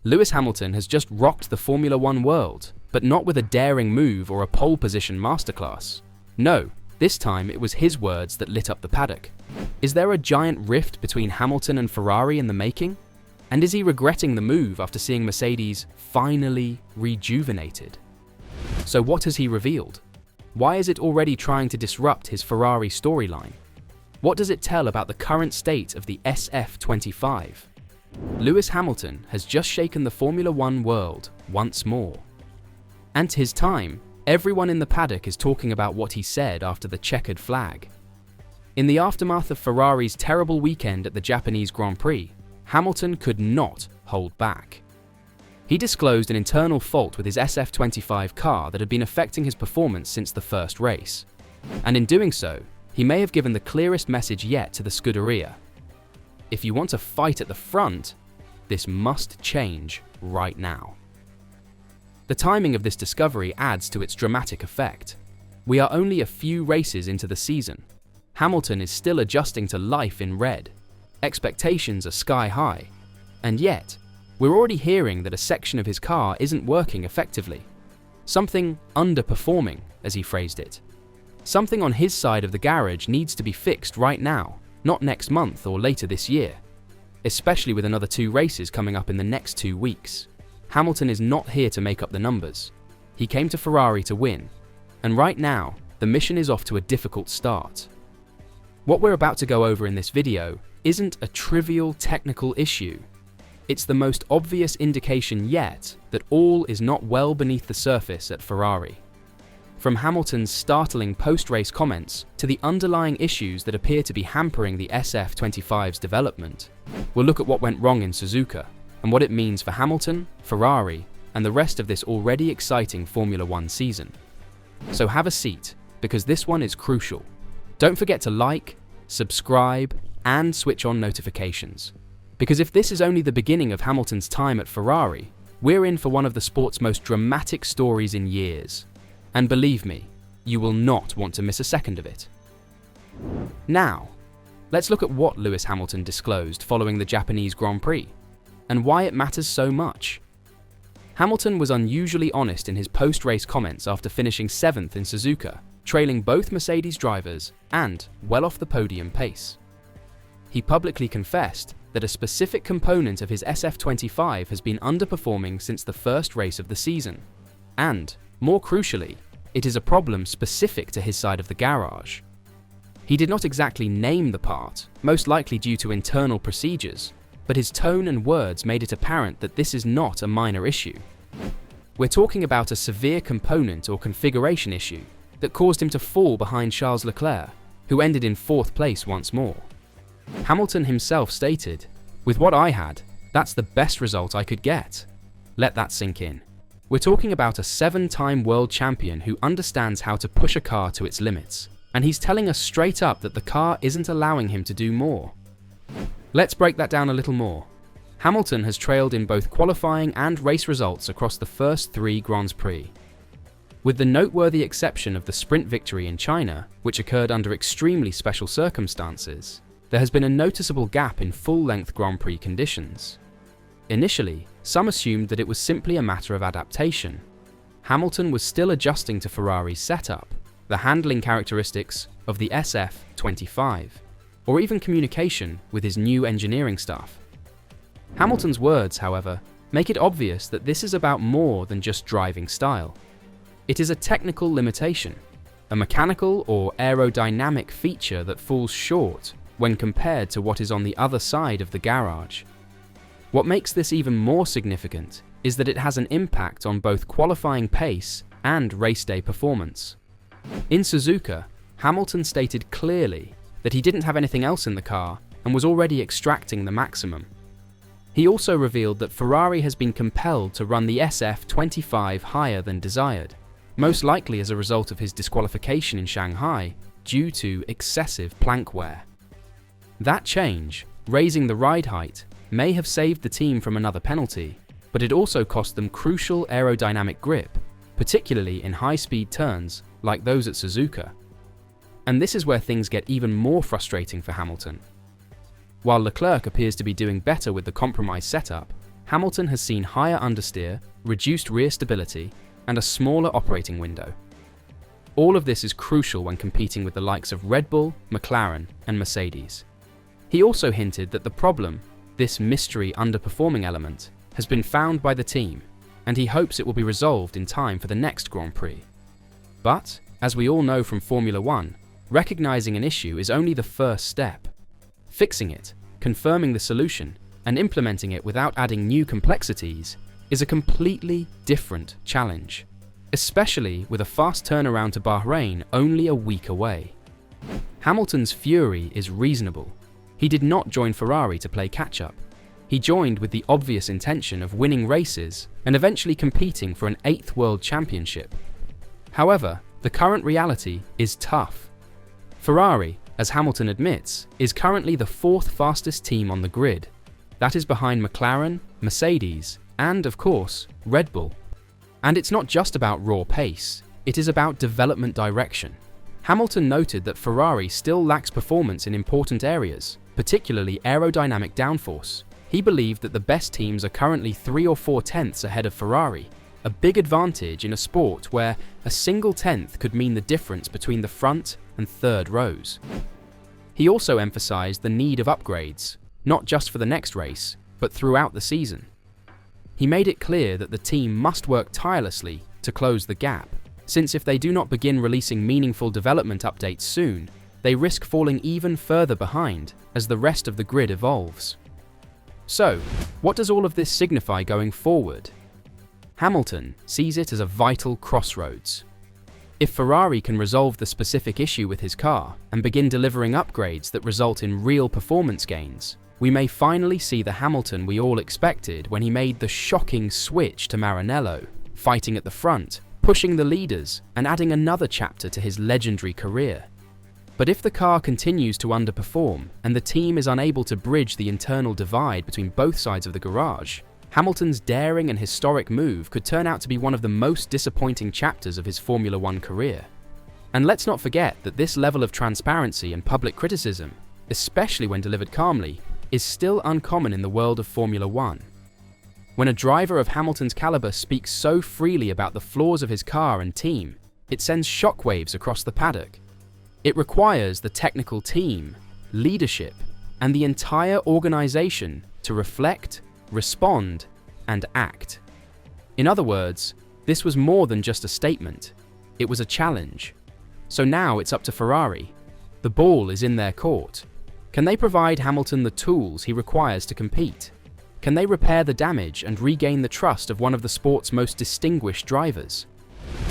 Lewis Hamilton has just rocked the Formula One world, but not with a daring move or a pole position masterclass. No, this time it was his words that lit up the paddock. Is there a giant rift between Hamilton and Ferrari in the making? And is he regretting the move after seeing Mercedes finally rejuvenated? So what has he revealed? Why is it already trying to disrupt his Ferrari storyline? What does it tell about the current state of the SF25? Lewis Hamilton has just shaken the Formula One world once more. And his time, everyone in the paddock is talking about what he said after the checkered flag. In the aftermath of Ferrari's terrible weekend at the Japanese Grand Prix, Hamilton could not hold back. He disclosed an internal fault with his SF25 car that had been affecting his performance since the first race. And in doing so, he may have given the clearest message yet to the Scuderia. If you want to fight at the front, this must change right now. The timing of this discovery adds to its dramatic effect. We are only a few races into the season. Hamilton is still adjusting to life in red. Expectations are sky high. And yet, we're already hearing that a section of his car isn't working effectively. Something underperforming, as he phrased it. Something on his side of the garage needs to be fixed right now, not next month or later this year. Especially with another 2 races coming up in the next 2 weeks. Hamilton is not here to make up the numbers. He came to Ferrari to win. And right now, the mission is off to a difficult start. What we're about to go over in this video isn't a trivial technical issue. It's the most obvious indication yet that all is not well beneath the surface at Ferrari. From Hamilton's startling post-race comments to the underlying issues that appear to be hampering the SF25's development, we'll look at what went wrong in Suzuka and what it means for Hamilton, Ferrari, and the rest of this already exciting Formula One season. So have a seat, because this one is crucial. Don't forget to like, subscribe, and switch on notifications. Because if this is only the beginning of Hamilton's time at Ferrari, we're in for one of the sport's most dramatic stories in years. And believe me, you will not want to miss a second of it. Now, let's look at what Lewis Hamilton disclosed following the Japanese Grand Prix, and why it matters so much. Hamilton was unusually honest in his post-race comments after finishing 7th in Suzuka, trailing both Mercedes drivers and well off the podium pace. He publicly confessed that a specific component of his SF25 has been underperforming since the first race of the season, and, more crucially, it is a problem specific to his side of the garage. He did not exactly name the part, most likely due to internal procedures, but his tone and words made it apparent that this is not a minor issue. We're talking about a severe component or configuration issue that caused him to fall behind Charles Leclerc, who ended in 4th place once more. Hamilton himself stated, "With what I had, that's the best result I could get." Let that sink in. We're talking about a 7-time world champion who understands how to push a car to its limits, and he's telling us straight up that the car isn't allowing him to do more. Let's break that down a little more. Hamilton has trailed in both qualifying and race results across the first 3 Grands Prix. With the noteworthy exception of the sprint victory in China, which occurred under extremely special circumstances, there has been a noticeable gap in full-length Grand Prix conditions. Initially, some assumed that it was simply a matter of adaptation. Hamilton was still adjusting to Ferrari's setup, the handling characteristics of the SF25, or even communication with his new engineering staff. Hamilton's words, however, make it obvious that this is about more than just driving style. It is a technical limitation, a mechanical or aerodynamic feature that falls short when compared to what is on the other side of the garage. What makes this even more significant is that it has an impact on both qualifying pace and race day performance. In Suzuka, Hamilton stated clearly that he didn't have anything else in the car and was already extracting the maximum. He also revealed that Ferrari has been compelled to run the SF25 higher than desired, most likely as a result of his disqualification in Shanghai due to excessive plank wear. That change, raising the ride height, may have saved the team from another penalty, but it also cost them crucial aerodynamic grip, particularly in high-speed turns like those at Suzuka. And this is where things get even more frustrating for Hamilton. While Leclerc appears to be doing better with the compromised setup, Hamilton has seen higher understeer, reduced rear stability, and a smaller operating window. All of this is crucial when competing with the likes of Red Bull, McLaren, and Mercedes. He also hinted that the problem, this mystery underperforming element, has been found by the team, and he hopes it will be resolved in time for the next Grand Prix. But, as we all know from Formula One, recognizing an issue is only the first step. Fixing it, confirming the solution, and implementing it without adding new complexities is a completely different challenge, especially with a fast turnaround to Bahrain only a week away. Hamilton's fury is reasonable. He did not join Ferrari to play catch-up. He joined with the obvious intention of winning races and eventually competing for an 8th World Championship. However, the current reality is tough. Ferrari, as Hamilton admits, is currently the 4th fastest team on the grid. That is behind McLaren, Mercedes, and, of course, Red Bull. And it's not just about raw pace, it is about development direction. Hamilton noted that Ferrari still lacks performance in important areas, particularly aerodynamic downforce. He believed that the best teams are currently 3 or 4 tenths ahead of Ferrari, a big advantage in a sport where a single tenth could mean the difference between the front and third rows. He also emphasized the need of upgrades, not just for the next race, but throughout the season. He made it clear that the team must work tirelessly to close the gap, since if they do not begin releasing meaningful development updates soon, they risk falling even further behind as the rest of the grid evolves. So, what does all of this signify going forward? Hamilton sees it as a vital crossroads. If Ferrari can resolve the specific issue with his car and begin delivering upgrades that result in real performance gains, we may finally see the Hamilton we all expected when he made the shocking switch to Maranello, fighting at the front, pushing the leaders, and adding another chapter to his legendary career. But if the car continues to underperform and the team is unable to bridge the internal divide between both sides of the garage, Hamilton's daring and historic move could turn out to be one of the most disappointing chapters of his Formula One career. And let's not forget that this level of transparency and public criticism, especially when delivered calmly, is still uncommon in the world of Formula One. When a driver of Hamilton's caliber speaks so freely about the flaws of his car and team, it sends shockwaves across the paddock. It requires the technical team, leadership, and the entire organization to reflect, respond, and act. In other words, this was more than just a statement. It was a challenge. So now it's up to Ferrari. The ball is in their court. Can they provide Hamilton the tools he requires to compete? Can they repair the damage and regain the trust of one of the sport's most distinguished drivers?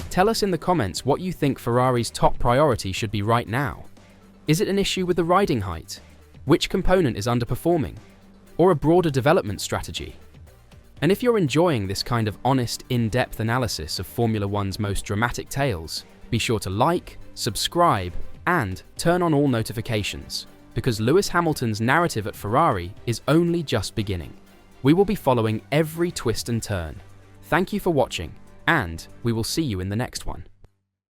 Tell us in the comments what you think Ferrari's top priority should be right now. Is it an issue with the riding height? Which component is underperforming? Or a broader development strategy? And if you're enjoying this kind of honest, in-depth analysis of Formula One's most dramatic tales, be sure to like, subscribe, and turn on all notifications, because Lewis Hamilton's narrative at Ferrari is only just beginning. We will be following every twist and turn. Thank you for watching, and we will see you in the next one.